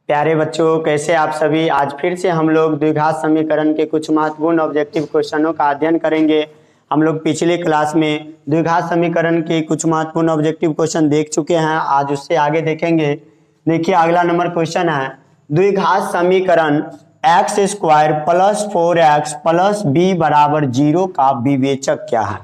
प्यारे बच्चों, कैसे आप सभी। आज फिर से हम लोग द्विघात समीकरण के कुछ महत्वपूर्ण ऑब्जेक्टिव क्वेश्चनों का अध्ययन करेंगे। हम लोग पिछले क्लास में द्विघात समीकरण के कुछ महत्वपूर्ण ऑब्जेक्टिव क्वेश्चन देख चुके हैं। आज उससे आगे देखेंगे। देखिए, अगला नंबर क्वेश्चन है, द्विघात समीकरण x square plus 4x plus B बराबर 0 का विवेचक क्या है।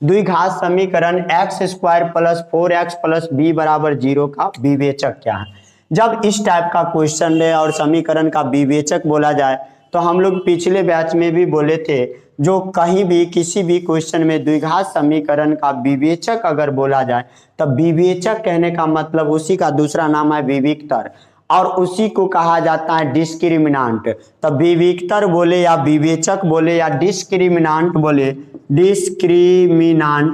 द्विघात समीकरण x square plus 4x plus B बराबर 0 का विवेचक क्या है। जब इस टाइप का क्वेश्चन है और समीकरण का विवेचक बोला जाए तो हम लोग पिछले बैच में भी बोले थे, जो कहीं भी किसी भी क्वेश्चन में द्विघात समीकरण का विवेचक अगर बोला जाए तब विवेचक कहने का मतलब उसी का दूसरा नाम है विविक्तर, और उसी को कहा जाता है डिस्क्रिमिनांट। तब विविक्तर बोले या विवेचक बोले या डिस्क्रिमिनांट बोले, डिस्क्रिमिनांट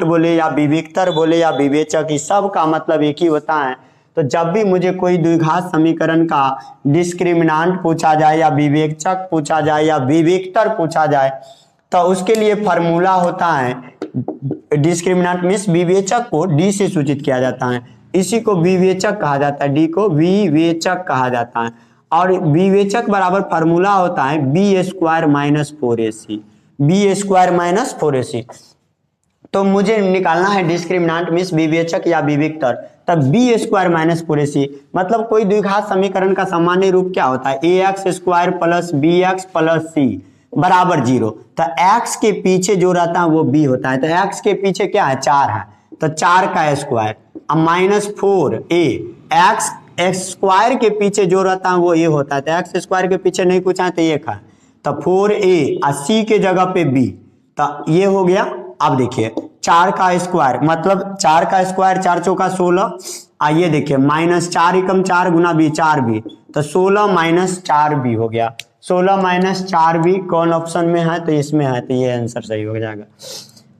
बोले या विविक्तर बोले या विवेचक, इस सब का मतलब एक ही होता है। तो जब भी मुझे कोई द्विघात समीकरण का डिस्क्रिमिनांट पूछा जाए या विवेचक पूछा जाए या विविक्तर पूछा जाए तो उसके लिए फॉर्मूला होता है, डिस्क्रिमिनांट मींस विवेचक को डी से सूचित किया जाता है, इसी को विवेचक कहा जाता है, डी को विवेचक कहा जाता है। और विवेचक बराबर फॉर्मूला होता है B square minus 4ac, B square minus 4ac। तो मुझे निकालना है डिस्क्रिमिनांट मींस विवेचक या विविक्तर, तब बी स्क्वायर माइनस 4ac मतलब कोई द्विघात समीकरण का सामान्य रूप क्या होता है, A X square plus B X plus C बराबर 0। तो x के पीछे जो रहता है वो b होता है। तो x के पीछे क्या है, 4 है, तो 4 का स्क्वायर अब माइनस 4a, x स्क्वायर के पीछे जो रहता है वो a होता है। तो x स्क्वायर के पीछे नहीं कुछ है तो 1 है, तो 4a और c के जगह पे b, तो ये हो गया। अब देखिए 4 का स्क्वायर मतलब 4 का स्क्वायर 4 चौका 16, आइए देखिए माइनस 4 एकम 4 गुना b 4b, तो 16 माइनस 4b हो गया। 16 माइनस 4b कौन ऑप्शन में है, तो इसमें है, तो ये आंसर सही हो जाएगा।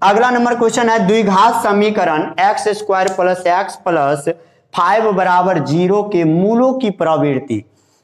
अगला नंबर क्वेश्चन है, द्विघात समीकरण x square plus x plus 5 बराबर 0 के मूलों की प्रवृत्ति।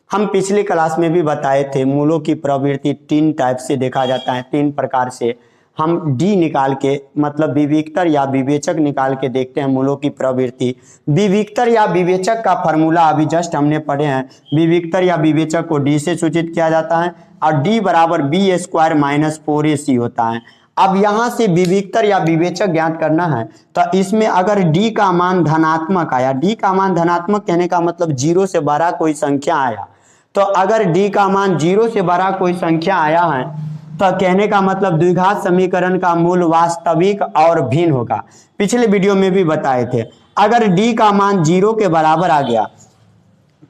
हम पिछले क्लास में भी बताए थे, मूलों की प्रवृत्ति 3 टाइप से देखा जाता है, 3 प्रकार से। हम डी निकाल के मतलब विविक्तर या विवेचक निकाल के देखते हैं मूलों की प्रवृत्ति। विविक्तर या विवेचक का फॉर्मूला अभी जस्ट हमने पढ़े हैं, विविक्तर या विवेचक को डी से सूचित किया जाता है और डी बराबर बी स्क्वायर माइनस 4ac होता है। अब यहाँ से विविक्तर या विवेचक ज्ञात करना है, तो इसमें अगर डी का मान धनात्मक आया, डी का मान धनात्मक कहने का मतलब 0 से बड़ा कोई संख्या आया, तो अगर डी का मान 0 से बड़ा कोई संख्या आया है तो कहने का मतलब द्विघात समीकरण का मूल वास्तविक और भिन्न होगा। पिछले वीडियो में भी बताए थे, अगर d का मान 0 के बराबर आ गया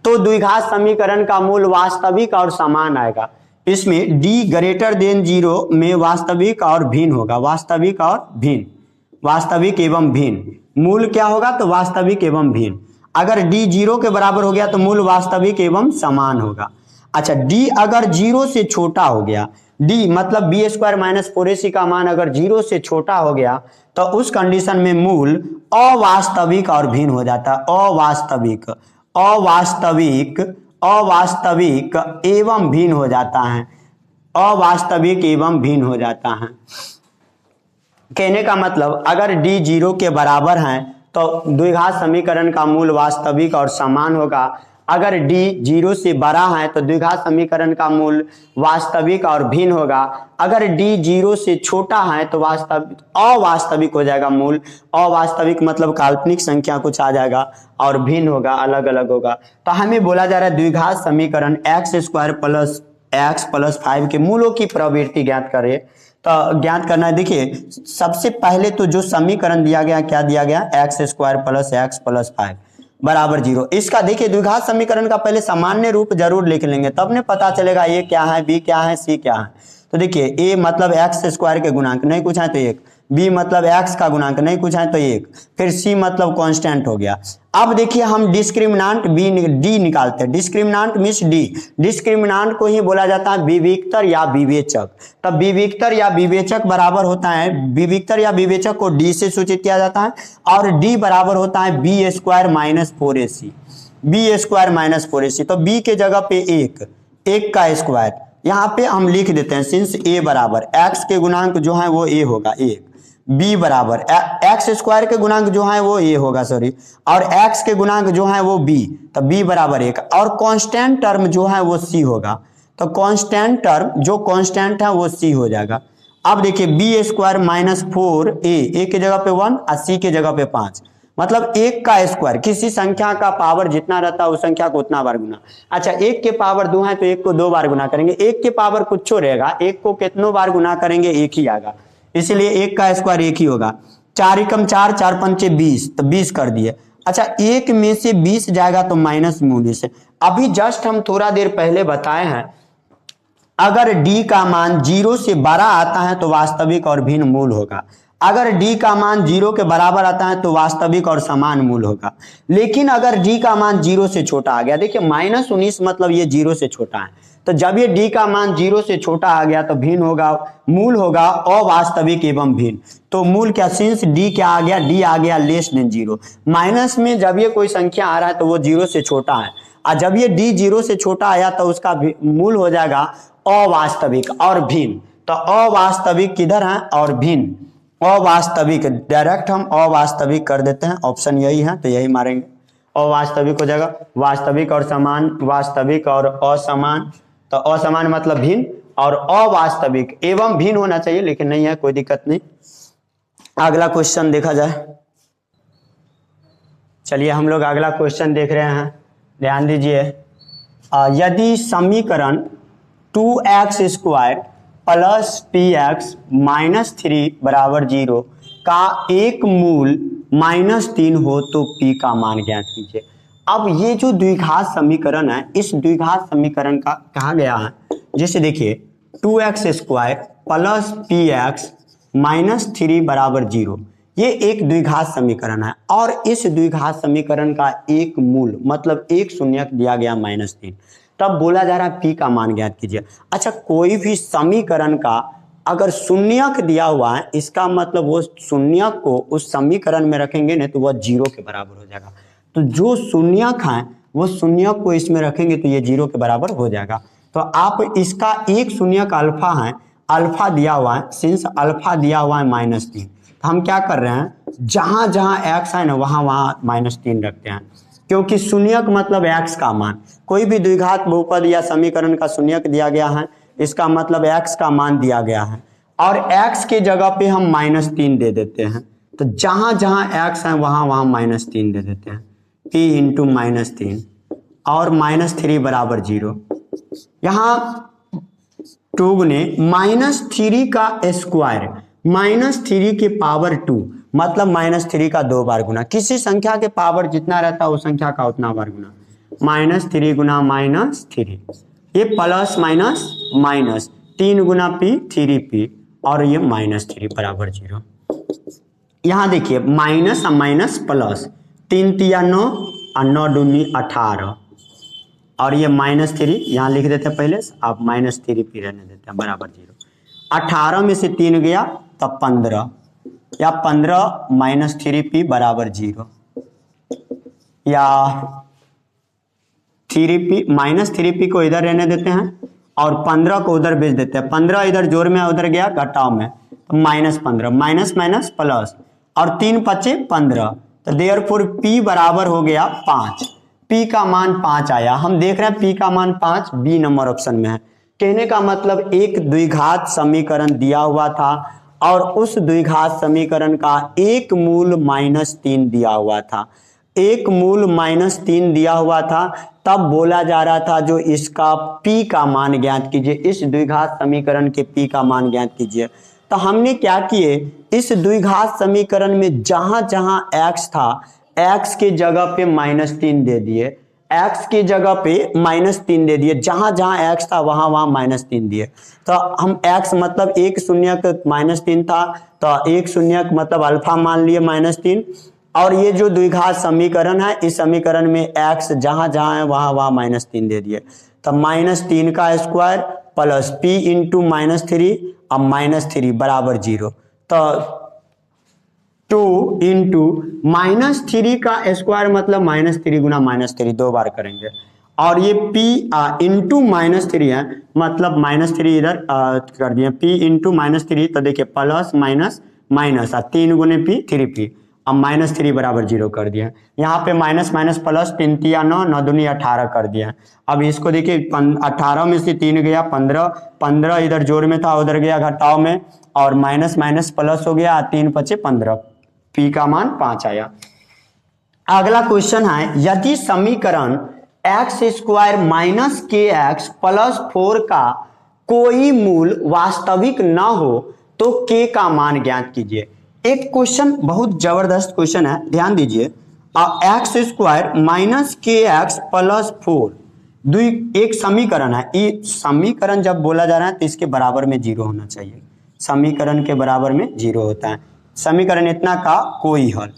तो द्विघात समीकरण का मूल वास्तविक और समान आएगा। इसमें d ग्रेटर देन 0 में वास्तविक और भिन्न होगा, वास्तविक और भिन्न, वास्तविक एवं भिन्न। मूल क्या होगा, तो वास्तविक एवं भिन्न। अगर d 0 के बराबर हो गया तो मूल वास्तविक एवं समान होगा। अच्छा, d अगर 0 से छोटा हो गया, d मतलब बी स्क्वायर माइनस 4ac का मान अगर 0 से छोटा हो गया तो उस कंडीशन में मूल अवास्तविक और भिन्न हो जाता है। अवास्तविक एवं भिन्न हो जाता है, अवास्तविक एवं भिन्न हो जाता है। कहने का मतलब अगर d 0 के बराबर है तो द्विघात समीकरण का मूल वास्तविक और समान होगा। अगर d 0 से बड़ा है तो द्विघात समीकरण का मूल वास्तविक और भिन्न होगा। अगर d 0 से छोटा है तो अवास्तविक हो जाएगा मूल, अवास्तविक मतलब काल्पनिक संख्या कुछ आ जाएगा और भिन्न होगा, अलग अलग होगा। तो हमें बोला जा रहा है द्विघात समीकरण x square plus x plus 5 के मूलों की प्रवृत्ति ज्ञात करें। तो ज्ञात करना है, देखिए सबसे पहले तो जो समीकरण दिया गया, क्या दिया गया, x square plus x plus 5 बराबर 0। इसका देखिए द्विघात समीकरण का पहले सामान्य रूप जरूर लिख लेंगे, तब ने पता चलेगा ए क्या है, बी क्या है, सी क्या है। तो देखिए ए मतलब एक्स स्क्वायर के गुणांक नहीं कुछ है तो 1, बी मतलब एक्स का गुणांक नहीं कुछ है तो 1, फिर सी मतलब कांस्टेंट हो गया। अब देखिए हम डिस्क्रिमिनांट डी निकालते हैं, डिस्क्रिमिनांट मींस डी, डिस्क्रिमिनांट को ही बोला जाता है विविक्तर या विवेचक। तब विविक्तर या विवेचक बराबर होता है, विविक्तर या विवेचक को डी से सूचित किया जाता है और डी बराबर होता है B square minus 4ac, B square minus 4ac। तो बी के जगह पे 1 का स्क्वायर यहाँ पे हम लिख देते हैं, सिंस ए बराबर एक्स के गुणांक जो है वो ए होगा 1, b बराबर एक्स स्क्वायर के गुणांक जो है वो a होगा, सॉरी, और x के गुणांक जो है वो b, तो b बराबर 1, और कांस्टेंट टर्म जो है वो c होगा, तो कांस्टेंट टर्म जो कांस्टेंट है वो c हो जाएगा। अब देखिए B square minus 4a, a की जगह पे 1 और c की जगह पे 5, मतलब एक का स्क्वायर, किसी संख्या का पावर जितना रहता है उस संख्या को उतना बार गुना। अच्छा, एक के पावर 2 है तो एक को 2 बार गुना करेंगे, एक के पावर कुछ रहेगा, एक को कितनों बार गुना करेंगे, एक ही आएगा, इसीलिए एक का स्क्वायर एक ही होगा। 4 एकम 4, 4 पंचे 20, तो 20 कर दिए। अच्छा, एक में से 20 जाएगा तो माइनस में 19 है। अभी जस्ट हम थोड़ा देर पहले बताए हैं, अगर d का मान 0 से बड़ा आता है तो वास्तविक और भिन्न मूल होगा, अगर d का मान 0 के बराबर आता है तो वास्तविक और समान मूल होगा। लेकिन अगर d का मान 0 से छोटा आ गया, देखिए -19 मतलब ये 0 से छोटा है, तो जब ये d का मान 0 से छोटा आ गया तो भिन्न होगा, मूल होगा अवास्तविक एवं भिन्न। तो मूल क्या, सिंस d क्या आ गया, d आ गया लेस देन 0। माइनस में जब ये कोई संख्या आ रहा है तो वो 0 से छोटा है, और जब ये d 0 से छोटा आया तो उसका मूल हो जाएगा अवास्तविक और भिन्न। तो अवास्तविक किधर है, और भिन्न, अवास्तविक डायरेक्ट हम अवास्तविक कर देते हैं, ऑप्शन यही है तो यही मारेंगे, अवास्तविक हो जाएगा। वास्तविक और समान, वास्तविक और असमान, तो असमान मतलब भिन्न, और अवास्तविक एवं भिन्न होना चाहिए, लेकिन नहीं है, कोई दिक्कत नहीं। अगला क्वेश्चन देखा जाए, चलिए हम लोग अगला क्वेश्चन देख रहे हैं, ध्यान दीजिए। यदि समीकरण 2x square plus px minus 3 बराबर 0 का एक मूल -3 हो तो p का मान ज्ञात कीजिए। अब ये जो द्विघात समीकरण है, इस द्विघात समीकरण का कहा गया है, जैसे देखिए 2x square plus px minus 3 बराबर 0, ये एक द्विघात समीकरण है, और इस द्विघात समीकरण का एक मूल मतलब एक शून्यक दिया गया -3, तब बोला जा रहा है p का मान ज्ञात कीजिए। अच्छा, कोई भी समीकरण का अगर शून्यक दिया हुआ है, इसका मतलब वो शून्यक को उस समीकरण में रखेंगे ना तो वह 0 के बराबर हो जाएगा। तो जो शून्यक है वो शून्यक को इसमें रखेंगे तो ये 0 के बराबर हो जाएगा। तो आप इसका एक शून्यक अल्फा है, अल्फा दिया हुआ है, सिंस अल्फा दिया हुआ है -3, तो हम क्या कर रहे हैं, जहां जहां x है ना वहां वहां -3 रखते हैं, क्योंकि शून्यक मतलब x का मान, कोई भी द्विघात बहुपद या समीकरण का शून्यक दिया गया है, इसका मतलब x का मान दिया गया है, और x के जगह पे हम -3 दे देते हैं, तो जहां जहां x है वहां वहां -3 दे देते हैं, p इंटू -3, और -3 बराबर 0। यहाँ 2 गुने -3 का स्क्वायर, -3 के पावर 2 मतलब -3 का 2 बार गुना, किसी संख्या के पावर जितना रहता है उस संख्या का उतना बार गुना, -3 गुना -3, ये प्लस माइनस माइनस 3 गुना p 3p, और ये -3 बराबर 0। यहाँ देखिए माइनस और माइनस प्लस, 3 तिया 9 और 9 दूनी 18, और ये -3 यहाँ लिख देते हैं पहले, आप -3p रहने देते हैं बराबर 0। 18 में से 3 गया तब 15, या 15 -3p बराबर 0, या 3p -3p को इधर रहने देते हैं और 15 को उधर भेज देते हैं, 15 इधर जोड़ में उधर गया घटाव में, तो -15 माइनस माइनस प्लस, और 3 पचे 15, तो देयरफॉर p बराबर हो गया 5, p का मान 5 आया। हम देख रहे हैं p का मान 5 बी नंबर ऑप्शन में है। कहने का मतलब एक द्विघात समीकरण दिया हुआ था और उस द्विघात समीकरण का एक मूल -3 दिया हुआ था, एक मूल -3 दिया हुआ था, तब बोला जा रहा था जो इसका p का मान ज्ञात कीजिए, इस द्विघात समीकरण के p का मान ज्ञात कीजिए। तो हमने क्या किए, इस द्विघात समीकरण में जहां जहां x था, x के जगह पे -3 दे दिए, x की जगह पे -3 दे दिए, जहां जहां x था वहां वहां -3 दिए। तो हम x मतलब एक शून्यक -3 था, तो एक शून्यक मतलब अल्फा मान लिए -3, और ये जो द्विघात समीकरण है, इस समीकरण में x जहां जहां है वहां वहां -3 दे दिए। तो -3 का स्क्वायर प्लस p इंटू -3 और -3 बराबर 0। तो 2 इंटू -3 का स्क्वायर मतलब -3 गुना -3 2 बार करेंगे, और ये p इंटू -3 है, मतलब -3 इधर कर दिए, p इंटू -3, तो देखिए प्लस माइनस माइनस, 3 गुने पी 3p। अब -3 बराबर 0 कर दिया। यहाँ पे माइनस माइनस प्लस, 3 तिया 9, 9 दूनी 18 कर दिया। अब इसको देखिए 18 में से 3 गया 15, 15 इधर जोड़ में था उधर गया घटाव में, और माइनस माइनस प्लस हो गया, 3 पचे 15, पी का मान 5 आया। अगला क्वेश्चन है, यदि समीकरण x² माइनस kx प्लस 4 का कोई मूल वास्तविक न हो तो k का मान ज्ञात कीजिए। एक क्वेश्चन बहुत जबरदस्त क्वेश्चन है, ध्यान दीजिए। x² माइनस kx प्लस 4 एक समीकरण है। ये समीकरण जब बोला जा रहा है तो इसके बराबर में 0 होना चाहिए। समीकरण के बराबर में 0 होता है। समीकरण इतना का कोई हल,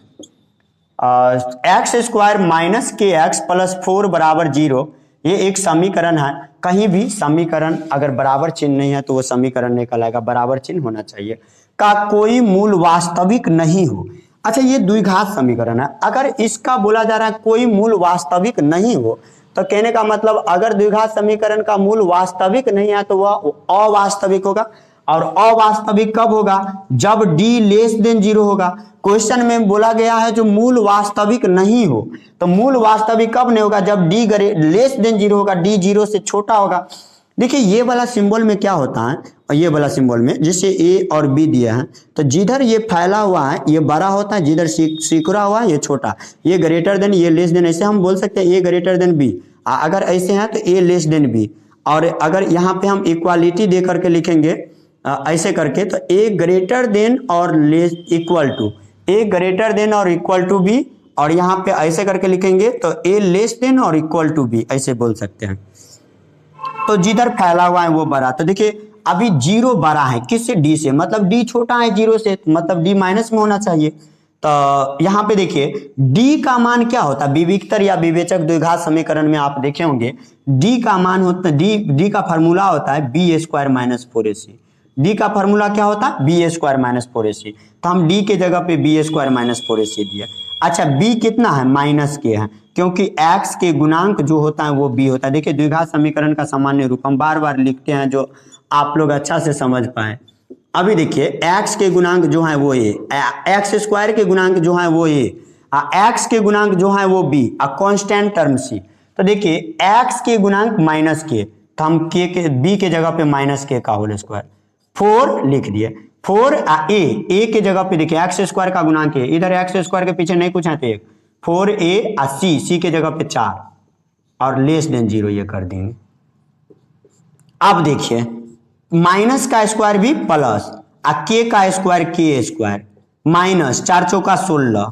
x² माइनस kx प्लस 4 बराबर 0, ये एक समीकरण है। कहीं भी समीकरण अगर बराबर चिन्ह नहीं है तो वो समीकरण नहीं कहलाएगा, बराबर चिन्ह होना चाहिए। का कोई मूल वास्तविक नहीं हो। अच्छा, ये द्विघात समीकरण है। अगर इसका बोला जा रहा है कोई मूल वास्तविक नहीं हो, तो कहने का मतलब अगर द्विघात समीकरण का मूल वास्तविक नहीं है तो वह अवास्तविक होगा। और अवास्तविक कब होगा? जब d लेस देन 0 होगा। क्वेश्चन में बोला गया है जो मूल वास्तविक नहीं हो, तो मूल वास्तविक कब नहीं होगा? जब d लेस देन 0 होगा, d 0 से छोटा होगा। देखिए ये वाला सिंबल में क्या होता है, और ये वाला सिंबल में जिसे a और b दिया है, तो जिधर ये फैला हुआ है ये बड़ा होता है, जिधर सिकुड़ा हुआ है ये छोटा। ये ग्रेटर देन, ये लेस देन, ऐसे हम बोल सकते हैं a ग्रेटर देन b। अगर ऐसे हैं तो a लेस देन b। और अगर यहाँ पे हम इक्वालिटी दे करके लिखेंगे ऐसे करके, तो a ग्रेटर देन और less equal to, a greater than और इक्वल टू b, और यहाँ पे ऐसे करके लिखेंगे तो a लेस देन और इक्वल टू b, ऐसे बोल सकते हैं। तो जिधर फैला हुआ है वो बड़ा। तो देखिए अभी 0 बड़ा है किससे? d से, मतलब d छोटा है 0 से, मतलब d माइनस में होना चाहिए। तो यहाँ पे देखिए d का मान क्या होता है? विविक्तर या विवेचक द्विघात समीकरण में आप देखे होंगे d का मान होता है, d का फार्मूला होता है b² माइनस 4ac। d का फार्मूला क्या होता है? b² minus 4ac। तो हम d के जगह पे b² माइनस 4ac दिया। अच्छा, b कितना है? माइनस के है, क्योंकि x के गुणांक जो होता है वो b होता है। देखिए द्विघात समीकरण का सामान्य रूप हम बार बार लिखते हैं जो आप लोग अच्छा से समझ पाए। अभी देखिए x के गुणांक जो है वो a, x² के गुणांक जो है वो a, x के गुणांक जो है वो b, कांस्टेंट टर्म c। तो देखिए x के गुणांक माइनस के, तो हम k के b के जगह पे माइनस के का होल स्क्वायर 4 लिख दिए। 4 a के जगह पे देखिए x² का गुणांक है, इधर x² के पीछे नहीं कुछ है तो 1, 4a c के जगह पे 4 और लेस देन 0 ये कर देंगे। अब देखिए माइनस का स्क्वायर भी प्लस, k का स्क्वायर k² माइनस 4 चौका 16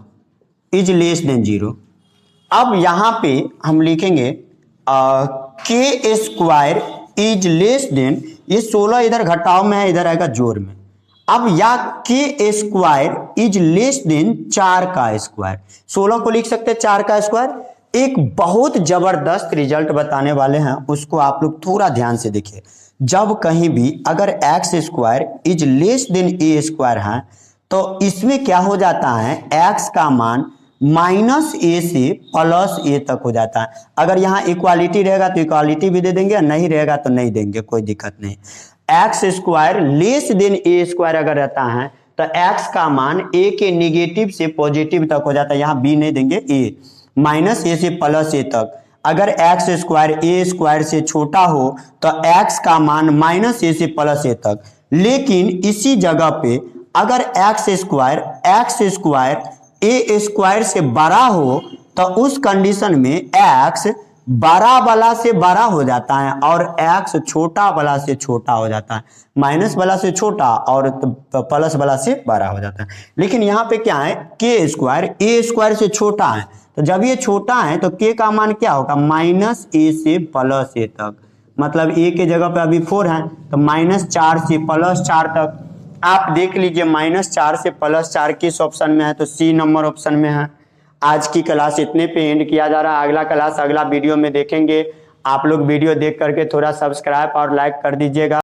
इज लेस देन 0। अब यहां पे हम लिखेंगे k² इज लेस देन, ये 16 इधर घटाव में है, इधर आएगा जोड़ में। अब या k² इज लेस देन 4 का स्क्वायर, 16 को लिख सकते हैं 4 का स्क्वायर। एक बहुत जबरदस्त रिजल्ट बताने वाले हैं, उसको आप लोग थोड़ा ध्यान से देखिए। जब कहीं भी अगर x² is less than a² है तो इसमें क्या हो जाता है? x का मान -a से +a तक हो जाता है। अगर यहाँ इक्वालिटी रहेगा तो इक्वालिटी भी दे देंगे, नहीं रहेगा तो नहीं देंगे, कोई दिक्कत नहीं। x² लेस देन a² अगर रहता है तो x का मान a के निगेटिव से पॉजिटिव तक हो जाता है, यहाँ b नहीं देंगे, a -a से +a तक। अगर x² a² से छोटा हो तो x का मान -a से +a तक। लेकिन इसी जगह पे अगर x² a² से बड़ा हो तो उस कंडीशन में x बड़ा वाला से बड़ा हो जाता है और x छोटा वाला से छोटा हो जाता है, माइनस वाला से छोटा और प्लस वाला से बड़ा हो जाता है। लेकिन यहाँ पे क्या है? k² a² से छोटा है, तो जब ये छोटा है तो k का मान क्या होगा? -a से +a तक। मतलब a के जगह पे अभी 4 है तो -4 से +4 तक। आप देख लीजिए -4 से +4 किस ऑप्शन में है? तो C नंबर ऑप्शन में है। आज की क्लास इतने पे एंड किया जा रहा है। अगला क्लास अगला वीडियो में देखेंगे। आप लोग वीडियो देख करके थोड़ा सब्सक्राइब और लाइक कर दीजिएगा।